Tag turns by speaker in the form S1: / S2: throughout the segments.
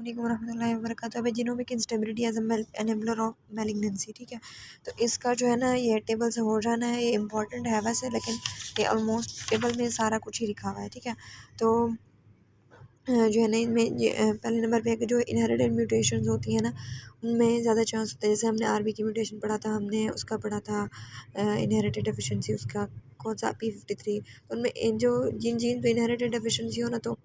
S1: वालेकुम रहमतुल्लाहि व बरकातहू। अब genomic instability as enabler of malignancy, ठीक है। तो इसका जो है ना ये टेबल से हो जाना है, ये इंपॉर्टेंट है वैसे, लेकिन ये ऑलमोस्ट टेबल में सारा कुछ ही लिखा हुआ है, ठीक है। तो जो है ना इनमें पहले नंबर पे है कि जो इनहेरिटेड म्यूटेशंस होती हैं ना उनमें ज़्यादा चांस होता है। जैसे हमने आरबी की म्यूटेशन पढ़ा था, हमने उसका पढ़ा था इनहेरिटेड डेफिशिएंसी, उसका कौन सा P53। तो उनमें जो जिन जीन पे इनहेरिटेड डेफिशिएंसी हो ना, तो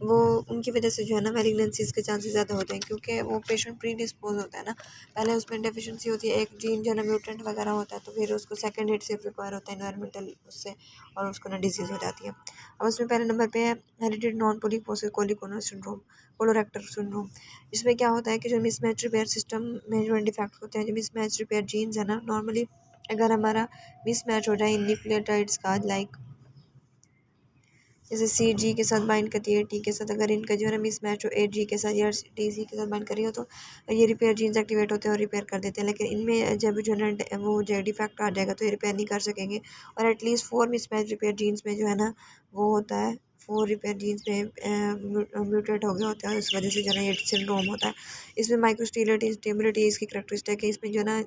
S1: वो उनकी वजह से जो है ना मैलिग्नेंसीज़ के चांसेस ज़्यादा होते हैं, क्योंकि वो पेशेंट प्री डिस्पोज होता है ना। पहले उसमें डेफिशिएंसी होती है, एक जीन जो है ना म्यूटेंट वगैरह होता है, तो फिर उसको सेकंड हिट सिर्फ रिक्वायर होता है इन्वायरमेंटल उससे, और उसको ना डिजीज़ हो जाती है। अब उसमें पहले नंबर पे है heredity non polyposis syndrome, colorectal syndrome. इसमें क्या होता है कि जो मिसमैच रिपेयर सिस्टम में जो डिफेक्ट होते हैं, जो मिसमैच रिपेयर जीन्स है ना, नॉर्मली अगर हमारा मिसमैच हो जाए इन न्यूक्लियोटाइड्स का, लाइक जैसे सी जी के साथ बाइंड करती है टी के साथ, अगर इनका जो है ना मिसमैच हो ए जी के साथ या टी सी के साथ बाइंड करी हो, तो ये रिपेयर जीन्स एक्टिवेट होते हैं और रिपेयर कर देते हैं। लेकिन इनमें जब जो है ना वो जो डिफेक्ट आ जाएगा तो ये रिपेयर नहीं कर सकेंगे। और एटलीस्ट 4 मिसमैच रिपेयर जीन्स में जो है ना वो होता है, 4 रिपेयर जीन्स में म्यूटेट हो गया होता है, उस वजह से जो है ना ये सिंड्रोम होता है। इसमें माइक्रोस्टिलिटी स्टेबिलिटी इसकी करेक्टरिस्टिक है। इसमें जो है ना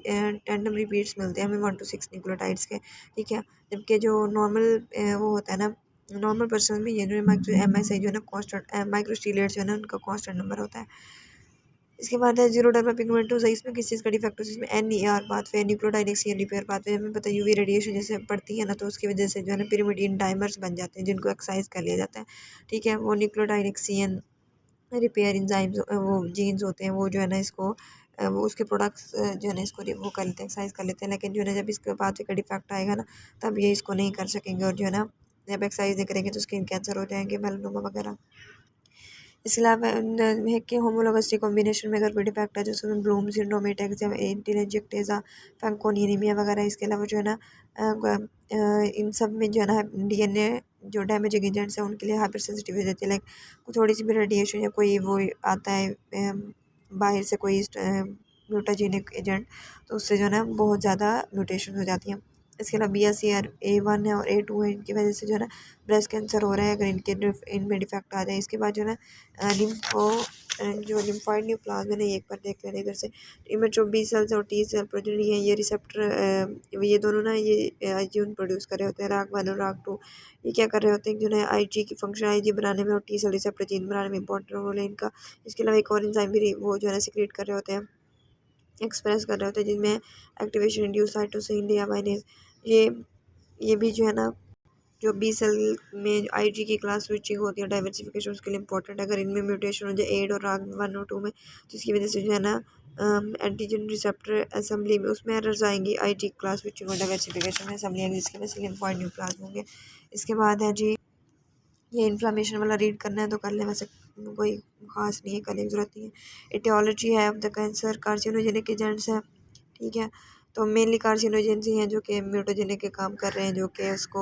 S1: टैंडम रिपीट्स मिलते हैं हमें 1 to 6 न्यूक्लियोटाइड्स के, ठीक है। जबकि जो नॉर्मल वो होता है ना, नॉर्मल पर्सन में ये जो MSI जो है ना कांस्टेंट, माइक्रोस्टीलेट जो है ना उनका कांस्टेंट नंबर होता है। इसके बाद है जीरोडर्मा पिगमेंटोसा। इसमें किस चीज़ का डिफेक्ट है? इसमें NER pathway, nucleotide exchange repair pathway, हमें पता है यूवी रेडिएशन जैसे पड़ती है ना, तो उसकी वजह से जो है ना पिरिमिडीन डाइमर्स बन जाते हैं, जिनको एक्सरसाइज कर लिया जाता है, ठीक है। वो न्यूक्लियोटाइड एक्सचेंज रिपेयर इंजाइम्स वो जीन्स होते हैं, वो जो है ना इसको वो उसके प्रोडक्ट्स जो है ना इसको वो कर लेते हैं, एक्सरसाइज कर लेते हैं। लेकिन जो है ना जब इसके पाथवे का डिफेक्ट आएगा ना, तब ये इसको नहीं कर सकेंगे, और जो है ना जब एक्सरसाइज नहीं करेंगे तो स्किन कैंसर हो जाएंगे, मेलानोमा वगैरह। इसके अलावा है कि होमोलोगस रिकॉम्बिनेशन में अगर कोई डिफेक्ट है, जैसे ब्लूम सिंड्रोम, एंटीलेंजेक्टेजा, फैंकोनियमिया वगैरह। इसके अलावा जो है ना इन सब में जो है ना DNA जो डैमेजिंग एजेंट्स हैं उनके लिए हाइपर सेंसिटिव हो जाती है। लाइक थोड़ी सी भी रेडिएशन या कोई वो आता है बाहर से कोई म्यूटाजेनिक एजेंट, तो उससे जो है ना बहुत ज़्यादा म्यूटेशन हो जाती हैं। इसके अलावा BSCR A1 है और A2 है, इनकी वजह से जो है ना ब्रेस्ट कैंसर हो रहा है अगर इनमें डिफेक्ट आ जाए। इसके बाद जो है ना लिम्फो जो लिम्फॉइड न्यूप्लाज्म है ना, ये एक बार देख लेना इधर से। इमेट्रो B सेल्स और T सेल प्रोजेनी है, ये रिसेप्टर ये दोनों ना ये आईजी प्रोड्यूस कर रहे होते हैं, RAG1 और RAG2। ये क्या कर रहे होते हैं, जो है IG की फंक्शन IG बनाने में और T सेल रिसेप्टर जीन बनाने में इंपॉर्टेंट रोल है इनका। इसके अलावा एक और एंजाइम भी वो जो है ना सिक्रेट कर रहे होते हैं, एक्सप्रेस कर रहे होते हैं, जिनमें एक्टिवेशन इंड्यूस साइटोसिन डियामाइनेज। ये भी जो है ना जो बी सेल में IG की क्लास स्विचिंग होती है डाइवर्सिफिकेशन, उसके लिए इंपॉर्टेंट है। अगर इनमें म्यूटेशन हो जाए एड और RAG1 और 2 में, तो इसकी वजह से जो है ना एंटीजन रिसेप्टर असेंबली में उसमें एरर्स आएंगी, IG क्लास स्विचिंग और डाइवर्सिफिकेशन में असेंबली आएंगी, जिसकी वजह से लिम्फॉइड न्यूप्लाज्म होंगे। इसके बाद है जी ये इन्फ्लामेशन वाला रीड करना है तो कर लें, वैसे कोई खास नहीं है, करने की ज़रूरत नहीं है। एटियोलॉजी है of the cancer, carcinogenic agents हैं, ठीक है। तो मेनली कार्सिनोजेंस ही हैं जो कि म्यूटोजेनिक के काम कर रहे हैं, जो कि उसको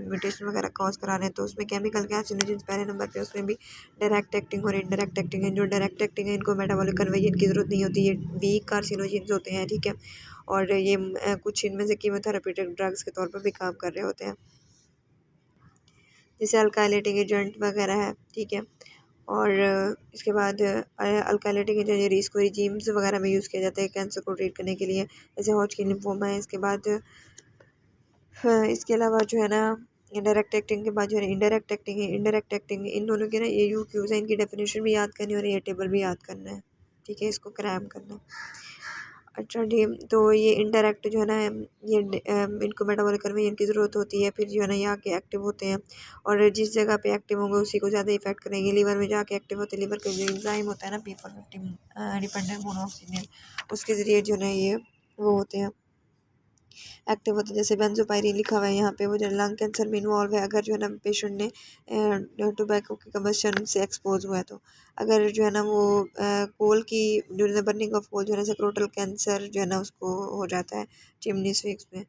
S1: म्यूटेशन वगैरह कॉज करा रहे हैं। तो उसमें केमिकल कार्सिनोजेंस पहले नंबर पे, उसमें भी डायरेक्ट एक्टिंग और इनडायरेक्ट एक्टिंग है। जो डायरेक्ट एक्टिंग है इनको मेटाबॉलिक कन्वर्जन की ज़रूरत नहीं होती, ये वीक कार्सिनोजेंस होते हैं, ठीक है। और ये कुछ इनमें से कीमोथेरेप्यूटिक ड्रग्स के तौर पर भी काम कर रहे होते हैं, जैसे अल्काइलेटिक एजेंट वगैरह है, ठीक है। और इसके बाद अल्काइलेटिक एजेंट इसको रिजीम्स वगैरह में यूज़ किया जाता है कैंसर को ट्रीट करने के लिए, जैसे हॉजकिन लिम्फोमा है। इसके बाद इसके अलावा जो है ना डायरेक्ट एक्टिंग के बाद जो है इंडायरेक्ट एक्टिंग है। इंडायरेक्ट एक्टिंग इन दोनों के ना ये यूज़ है, इनकी डेफिनेशन भी याद करनी है और ये टेबल भी याद करना है, ठीक है, इसको क्रैम करना है। अच्छा जी, तो ये इनडायरेक्ट जो है ना ये इनको मेटाबॉलिक कन्वर्जन की ज़रूरत होती है, फिर जो है ना ये आके एक्टिव होते हैं, और जिस जगह पे एक्टिव होंगे उसी को ज़्यादा इफेक्ट करेंगे। लीवर में जाके एक्टिव होते हैं, लीवर का जो एंजाइम होता है ना P450 डिपेंडेंट मोनोऑक्सीजनेज, उसके ज़रिए जो है ना ये वो होते हैं, एक्टिव होते हैं। जैसे बेंजोपायरिन लिखा हुआ है यहाँ पे, वो जो लंग कैंसर में इन्वॉल्व है अगर जो है ना पेशेंट ने टोबैको की कम्बशन से एक्सपोज हुआ है। तो अगर जो है ना वो कोल की during the burning of coal जो है ना सेक्रोटल कैंसर जो है ना उसको हो जाता है चिमनी स्विक्स में,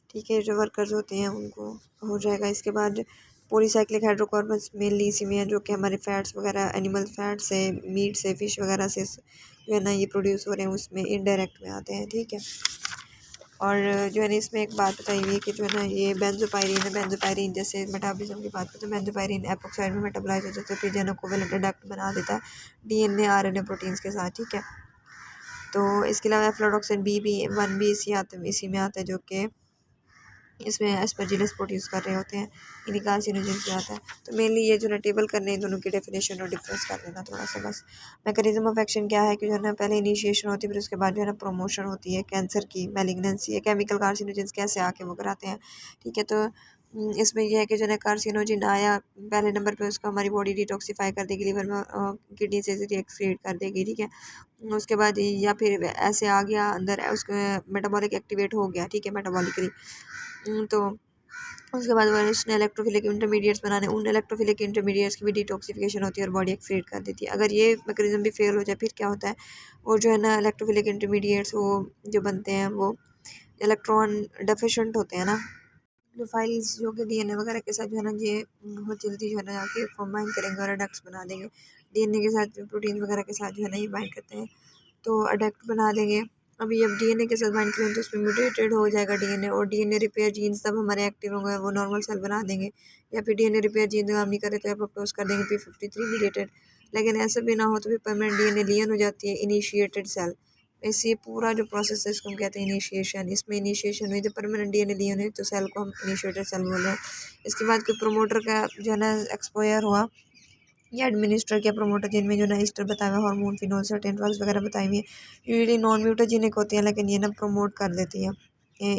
S1: ठीक है, जो वर्कर्स होते हैं उनको हो जाएगा। इसके बाद पॉलीसाइक्लिक हाइड्रोकार्बन्स मेनली इसी में है, जो कि हमारे फैट्स वगैरह एनिमल फैट से, मीट से, फिश वगैरह से जो है ना ये प्रोड्यूस हो रहे हैं, उसमें इनडायरेक्ट में आते हैं, ठीक है। और जो है ना इसमें एक बात बताई हुई है कि जो है ना ये बेंजोपायरीन है, बेंजोपायरीन जैसे मेटाबॉलिज्म की बात करते हैं, बेंजोपायरीन एपोक्साइड में मेटाबोलाइज हो जाता है, फिर जो है ना कोवेलेंट डक्ट बना देता है DNA RNA प्रोटीन्स के साथ, ठीक है। तो इसके अलावा एफ्लोटॉक्सिन B1 भी इसी में आता है, जो कि इसमें एस्परजिलस प्रोड्यूस कर रहे होते हैं, इन्हीं कार्सिनोजेन से आता है। तो मेनली ये जो ना टेबल करने हैं दोनों की डेफिनेशन और डिफरेंस कर लेना थोड़ा सा बस। मैकेनिज्म ऑफ एक्शन क्या है कि जो है ना पहले इनिशिएशन होती है, फिर उसके बाद जो है ना प्रमोशन होती है कैंसर की, मैलिग्नेंसी है, केमिकल कार्सिनोजेंस कैसे आके वो कराते हैं, ठीक है। तो इसमें यह है कि जो है कार्सिनोजिन आया पहले नंबर पे, उसको हमारी बॉडी डिटॉक्सीफाई कर देगी, लिवर में किडनी से एक्सक्रीट कर देगी, ठीक है। उसके बाद या फिर ऐसे आ गया अंदर, उसके मेटाबॉलिक एक्टिवेट हो गया, ठीक है, मेटाबॉलिकली। तो उसके बाद वो इलेक्ट्रोफिलिक इंटरमीडिएट्स बनाने, उन इलेक्ट्रोफिलिक इंटरमीडिएट्स की भी डिटॉक्सिफिकेशन होती है और बॉडी एक्सक्रीट कर देती है। अगर ये मैकेनिज्म भी फेल हो जाए फिर क्या होता है, वो जो है ना इलेक्ट्रोफिलिक इंटरमीडिएट्स वो जो बनते हैं वो इलेक्ट्रॉन डेफिशिएंट होते हैं ना, फाइल्स जो कि DNA वगैरह के साथ जो है ना ये बहुत जल्दी जो है ना आके कंबाइन करेंगे और अडक्ट्स बना देंगे। DNA के साथ प्रोटीन वगैरह के साथ जो है ना ये बाइंड करते हैं, तो अडक्ट बना देंगे। अभी जब DNA के साथ बाइंड करें तो उसमें म्यूटेटेड हो जाएगा DNA, और DNA रिपेयर जीन्स तब हमारे एक्टिव होंगे, वो नॉर्मल सेल बना देंगे। या फिर DNA रिपेयर जीन काम नहीं करे तो एपोप्टोस कर देंगे P53 मीडिएटेड। लेकिन ऐसा भी ना हो तो फिर परमानेंट DNA लियन हो जाती है इनिशिएटेड सेल। इस ये पूरा जो प्रोसेस है इसको हम कहते हैं इनिशिएशन। इसमें इनिशिएशन हुई तो परमानेंट DNA लियन है, तो सेल को हम इनिशिएटेड सेल बोल रहे हैं। इसके बाद कोई प्रोमोटर का जो है ना एक्सपोयर हुआ या एडमिनिस्टर किया प्रोमोटर, जिनमें जो ना ईस्टर बताए हुए हार्मोन फिनोल सर्टेन ड्रग्स वगैरह बताई हुई है, यूजुअली नॉन म्यूटाजेनिक होती है, लेकिन ये ना प्रमोट कर देती है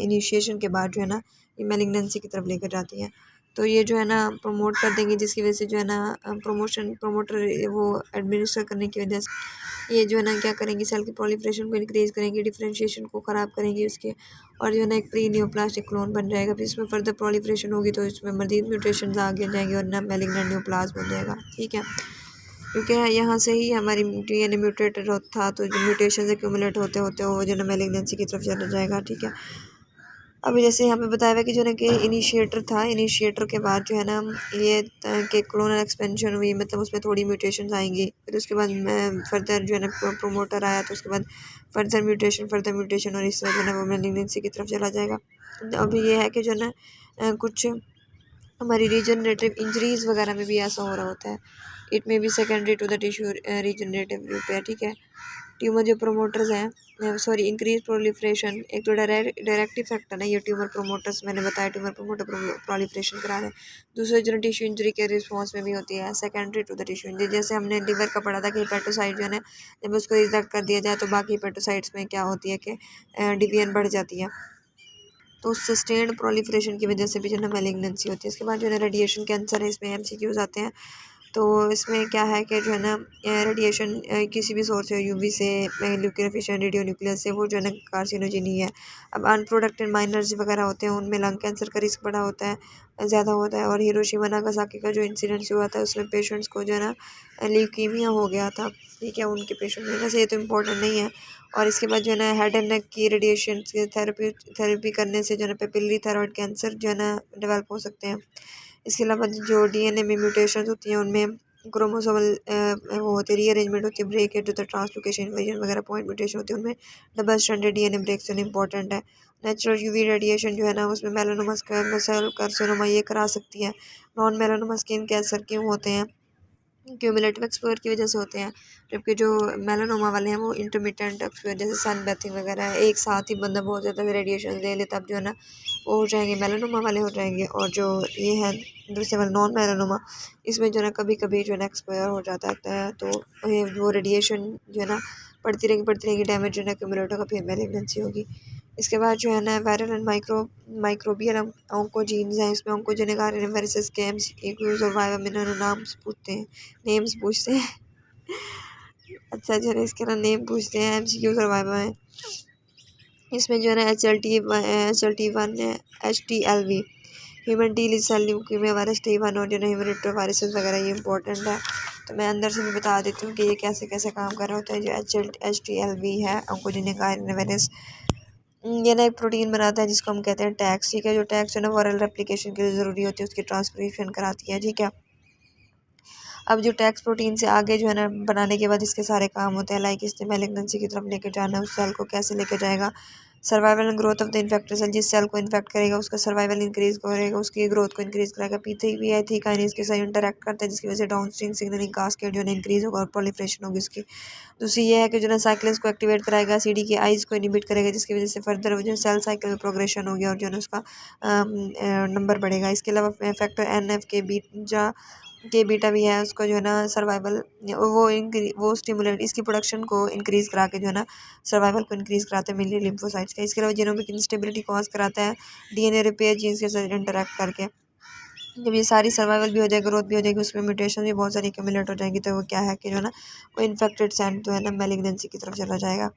S1: इनिशिएशन के बाद जो है ना ये मैलिग्नेंसी की तरफ लेकर जाती है। तो ये जो है ना प्रमोट कर देंगे, जिसकी वजह से जो है ना प्रोमोटर वो एडमिनिस्टर करने की वजह से ये जो है ना क्या करेंगे, सेल की प्रोलिफरेशन को इंक्रीज करेंगे, डिफरेंशिएशन को ख़राब करेंगे उसके, और जो है ना एक प्री न्यूप्लास्टिक क्लोन बन जाएगा। फिर इसमें फर्दर प्रोलिफरेशन होगी तो इसमें मजीद म्यूटेशन आगे जाएंगे और ना मैलिग्नेंट न्यूप्लास्ट बन जाएगा, ठीक है। क्योंकि यहाँ से ही हमारी DNA म्यूटेटेड था, तो जो म्यूटेशन एक्यूमुलेट होते होते वो जो ना मैलिग्नेंसी की तरफ चला जाएगा, ठीक है। अभी जैसे यहाँ पे बताया हुआ कि जो है कि इनिशिएटर था, इनिशिएटर के बाद जो है ना ये कि क्लोनल एक्सपेंशन हुई, मतलब उसमें थोड़ी म्यूटेशंस आएंगी, फिर उसके बाद फर्दर जो है ना प्रोमोटर आया, तो उसके बाद फर्दर म्यूटेशन और इस तरह जो है ना वो मैलिग्नेंसी की तरफ चला जाएगा। अभी ये है कि जो है ना कुछ हमारी रीजनरेटिव इंजरीज वगैरह में भी ऐसा हो रहा होता है। It may be secondary to the tissue regenerative repair, ठीक है। ट्यूमर जो प्रोमोटर्स हैं, सॉरी इंक्रीज प्रोलिफरेशन, एक तो डायरेक्ट फैक्टर है ये ट्यूमर प्रोमोटर्स, मैंने बताया ट्यूमर प्रोमोटर प्रोलिफरेशन करा रहे हैं। दूसरे जो टिश्यू इंजरी के रिस्पॉन्स में भी होती है secondary to the tissue injury. जैसे हमने लिवर का पढ़ा था कि हेपेटोसाइट जो है ना जब उसको रिजेक्ट कर दिया जाए तो बाकी हेपेटोसाइट्स में क्या होती है कि डिवीजन बढ़ जाती है, तो सस्टेन्ड प्रोलिफरेशन की वजह से भी जो है मैलिग्नेंसी होती है। इसके बाद जो है रेडिएशन कैंसर है, इसमें MCQs आते हैं। तो इसमें क्या है कि जो है ना रेडिएशन किसी भी सोर्स से, UV से, ल्यूकोफिशन, रेडियो न्यूक्लियस से, वो जो है ना कार्सिनोजेन ही है। अब अनप्रोडक्टेड माइनर्स वगैरह होते हैं उनमें लंग कैंसर का रिस्क बड़ा होता है, ज़्यादा होता है। और हिरोशिमा नागासाकी का जो इंसिडेंट हुआ था उसमें पेशेंट्स को जो है ना ल्यूकीमिया हो गया था, ठीक है, उनके पेशेंट में। वैसे ये तो इम्पोर्टेंट नहीं है। और इसके बाद जो है ना हेड एंड नेक की रेडिएशन थेरेपी करने से जो है ना पेपिलरी थायराइड कैंसर जो है ना डेवलप हो सकते हैं। इसके अलावा जो DNA में म्यूटेशन होती हैं उनमें क्रोमोसोमल वो होती है रीअरेंजमेंट होती है, ब्रेक जो ट्रांसलोकेशन इन्वर्जन वगैरह पॉइंट म्यूटेशन होती है, उनमें double stranded DNA breaks important है। नेचुरल UV रेडिएशन जो है ना उसमें मेलानोमा सेल कार्सिनोमा ये करा सकती है। नॉन मेलानोमा स्किन कैंसर क्यों होते हैं, क्यूमुलेटिव एक्सपोजर की वजह से होते हैं, जबकि जो मेलानोमा वाले हैं वो इंटरमिटेंट एक्सपोजर जैसे सन बैथिंग वगैरह है, एक साथ ही बंदा बहुत ज़्यादा रेडिएशन ले ले तब जो है ना वो हो जाएंगे मेलानोमा वाले हो जाएंगे। और जो ये है दूसरे वाला नॉन मेलानोमा, इसमें जो है ना कभी कभी जो है ना एक्सपायर हो जाता है, तो वो रेडिएशन जो है ना पड़ती रहेगी, डैमेज जो है ना एक्यूमुलेट होगा, फिर मैलिग्नेंसी होगी। इसके बाद जो है ना वायरल एंड माइक्रोबियल ऑन्कोजीन्स हैं, इसमें ऑन्कोजेनिक RNA वायरसेस के MCQs और वाइवा मिनरल नेम्स पूछते हैं अच्छा चलो इसके ना नेम पूछते हैं, MCQs और वाइवा है। इसमें जो है ना HLT1 है, HTLV human T cell leukaemia virus T1 और जो है ह्यूमन वायरसेस वगैरह ये इंपॉर्टेंट है। तो मैं अंदर से भी बता देती हूँ कि ये कैसे कैसे काम कर रहा होता है। जो HTLV है ऑन्कोजेनिक RNA वायरस, ये ना एक प्रोटीन बनाता है जिसको हम कहते हैं टैक्स, ठीक है। जो टैक्स है ना वायरल रेप्लिकेशन के लिए ज़रूरी होती है, उसकी ट्रांसक्रिप्शन कराती है, ठीक है। अब जो टैक्स प्रोटीन से आगे जो है ना बनाने के बाद इसके सारे काम होते हैं, लाइक इसने मैलिग्नेंसी की तरफ लेके जाना है, उस सेल को कैसे लेके जाएगा, survival and growth of the infected cell, जिस सेल को इन्फेक्ट करेगा उसका सर्वाइवल इंक्रीज करेगा, उसकी ग्रोथ को इंक्रीज करेगा। P3 काइनेज के साथ इंटरेक्ट करता है जिसकी वजह से डाउनस्ट्रीम सिग्नलिंग कास्केड जो है इंक्रीज होगा और प्रोलिफरेशन होगी उसकी। दूसरी ये है कि जो है साइक्लिन्स को एक्टिवेट कराएगा, CDKIs को इनिबिट करेगा जिसकी वजह से फर्दर जो सेल साइकिल में प्रोग्रेशन होगी और जो है उसका नंबर बढ़ेगा। इसके अलावा फैक्टर NF के बीटा भी है, उसको जो है ना सर्वाइवल वो स्टिमुलेट इसकी प्रोडक्शन को इंक्रीज करा के जो है ना सर्वाइवल को इंक्रीज कराते हैं मेनली लिम्फोसाइट्स का। इसके अलावा जीनोमिक इंस्टेबिलिटी कॉज कराता है DNA रिपेयर जीन्स के साथ इंटरेक्ट करके। जब ये सारी सर्वाइवल भी हो जाएगी, ग्रोथ भी हो जाएगी, उसमें म्यूटेशन भी बहुत सारी एक्यूमुलेट हो जाएंगी, तो वो क्या है कि जो है ना वो इन्फेक्टेड सेल जो है ना मैलिग्नेंसी की तरफ चला जाएगा।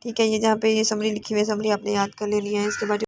S1: ठीक है, ये जहाँ पे ये समरी लिखी हुई है, समरी आपने याद कर लेनी है। इसके बाद